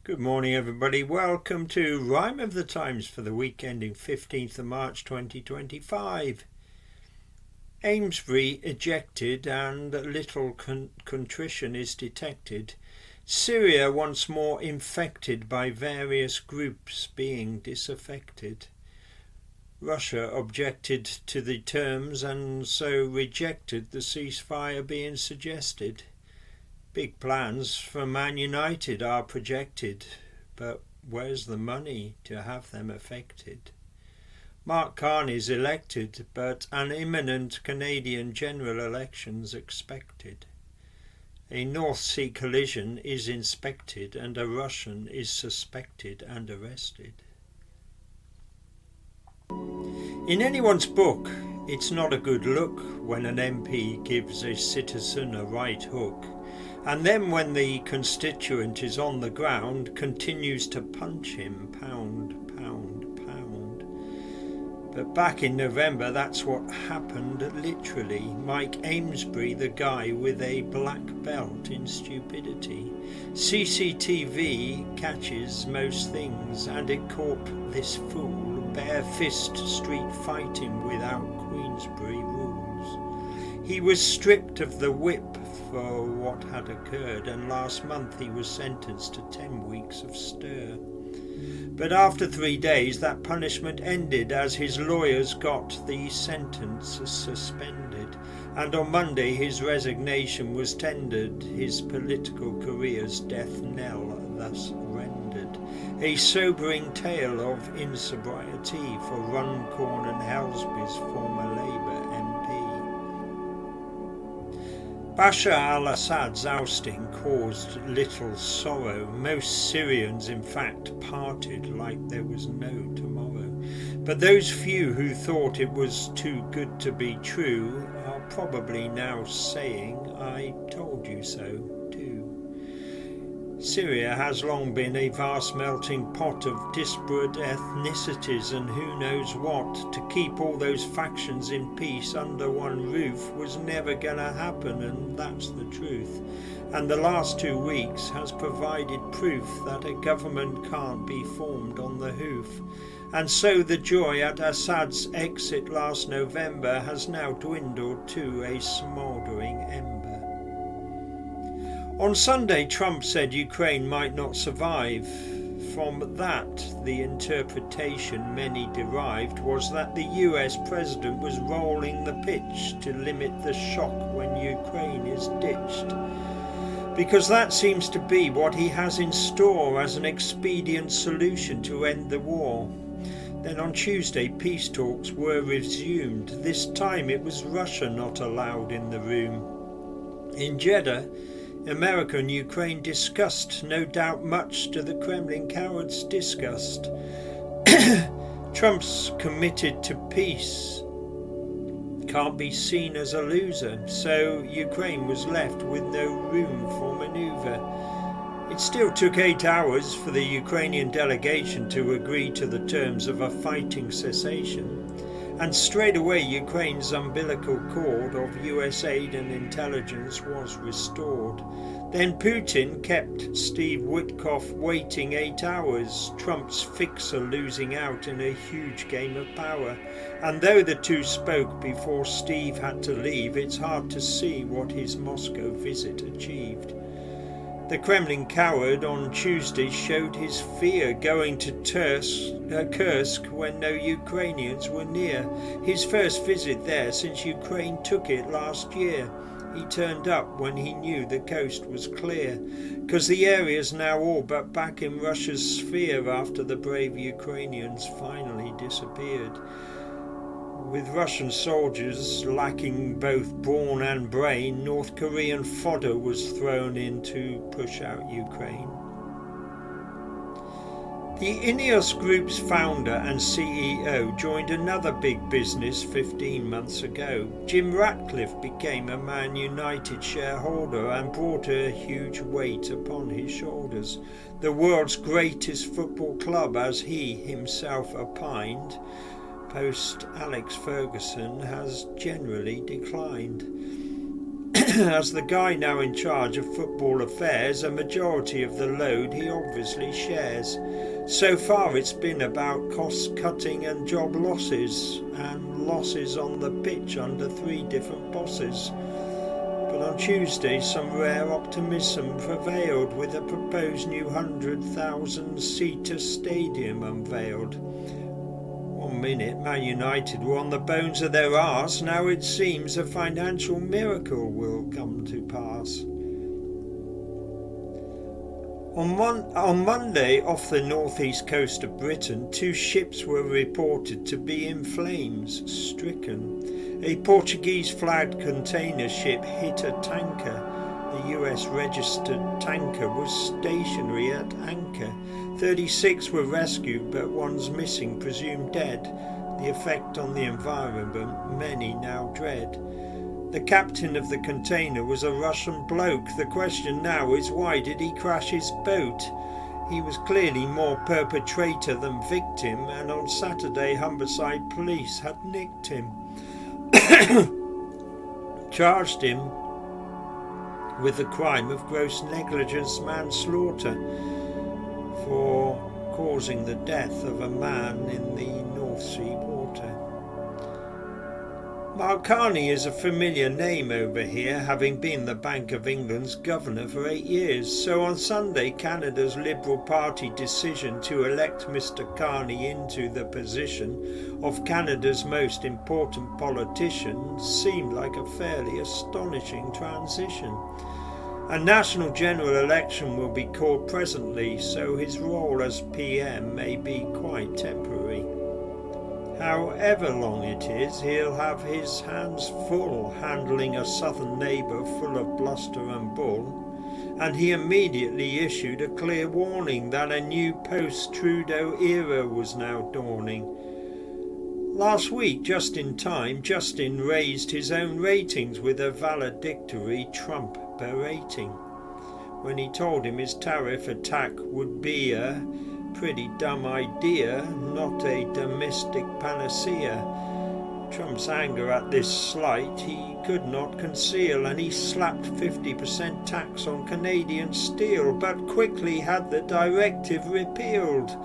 Good morning, everybody. Welcome to Rhyme of the Times for the week ending 15th of March 2025. Amesbury ejected and little contrition is detected. Syria once more infected by various groups being disaffected. Russia objected to the terms and so rejected the ceasefire being suggested. Big plans for Man Utd are projected, but where's the money to have them effected? Carney's elected, but an imminent Canadian general election's expected. A North Sea collision is inspected and a Russian is suspected and arrested. In anyone's book, it's not a good look when an MP gives a citizen a right hook, and then when the constituent is on the ground, continues to punch him pound, pound, pound. But back in November, that's what happened literally. Mike Amesbury, the guy with a black belt in stupidity. CCTV catches most things, and it caught this fool bare fist street fighting without Queensberry rules. He was stripped of the whip for what had occurred, and last month he was sentenced to 10 weeks of stir. But after 3 days that punishment ended as his lawyers got the sentence suspended, and on Monday his resignation was tendered, his political career's death knell thus rendered. A sobering tale of insobriety for Runcorn and Helsby's former Labour MP. Bashar al-Assad's ousting caused little sorrow. Most Syrians, in fact, parted like there was no tomorrow. But those few who thought it was too good to be true are probably now saying, "I told you so," too. Syria has long been a vast melting pot of disparate ethnicities and who knows what. To keep all those factions in peace under one roof was never going to happen, and that's the truth. And the last 2 weeks has provided proof that a government can't be formed on the hoof. And so the joy at Assad's exit last November has now dwindled to a smouldering ember. On Sunday, Trump said Ukraine might not survive. From that, the interpretation many derived was that the US president was rolling the pitch to limit the shock when Ukraine is ditched. Because that seems to be what he has in store as an expedient solution to end the war. Then on Tuesday, peace talks were resumed. This time it was Russia not allowed in the room. In Jeddah, America and Ukraine discussed, no doubt much to the Kremlin cowards' disgust. Trump's committed to peace can't be seen as a loser, so Ukraine was left with no room for manoeuvre. It still took 8 hours for the Ukrainian delegation to agree to the terms of a fighting cessation, and straight away Ukraine's umbilical cord of US aid and intelligence was restored. Then Putin kept Steve Witkoff waiting 8 hours, Trump's fixer losing out in a huge game of power. And though the two spoke before Steve had to leave, it's hard to see what his Moscow visit achieved. The Kremlin coward on Tuesday showed his fear, going to Kursk when no Ukrainians were near. His first visit there since Ukraine took it last year. He turned up when he knew the coast was clear, because the area's now all but back in Russia's sphere after the brave Ukrainians finally disappeared. With Russian soldiers lacking both brawn and brain, North Korean fodder was thrown in to push out Ukraine. The Ineos Group's founder and CEO joined another big business 15 months ago. Jim Ratcliffe became a Man Utd shareholder and brought a huge weight upon his shoulders. The world's greatest football club, as he himself opined, post Alex Ferguson, has generally declined. As the guy now in charge of football affairs, a majority of the load he obviously shares. So far it's been about cost cutting and job losses, and losses on the pitch under 3 different bosses. But on Tuesday some rare optimism prevailed, with a proposed new 100,000-seater stadium unveiled. One minute Man United were on the bones of their arse, now it seems a financial miracle will come to pass. On Monday, off the northeast coast of Britain, 2 ships were reported to be in flames stricken. A Portuguese-flagged container ship hit a tanker. The US-registered tanker was stationary at anchor. 36 were rescued, but one's missing, presumed dead. The effect on the environment many now dread. The captain of the container was a Russian bloke. The question now is, why did he crash his boat? He was clearly more perpetrator than victim, and on Saturday Humberside police had nicked him. Charged him with the crime of gross negligence manslaughter for causing the death of a man in the North Sea water. Mark Carney is a familiar name over here, having been the Bank of England's governor for 8 years. So on Sunday, Canada's Liberal Party decision to elect Mr Carney into the position of Canada's most important politician seemed like a fairly astonishing transition. A national general election will be called presently, so his role as PM may be quite temporary. However long it is, he'll have his hands full handling a southern neighbour full of bluster and bull, and he immediately issued a clear warning that a new post-Trudeau era was now dawning. Last week, just in time, Justin raised his own ratings with a valedictory Trump berating, when he told him his tariff attack would be a pretty dumb idea, not a domestic panacea. Trump's anger at this slight he could not conceal, and he slapped 50% tax on Canadian steel, but quickly had the directive repealed.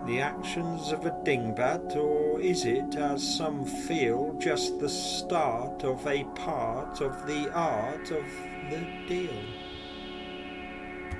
The actions of a dingbat, or is it, as some feel, just the start of a part of the art of the deal?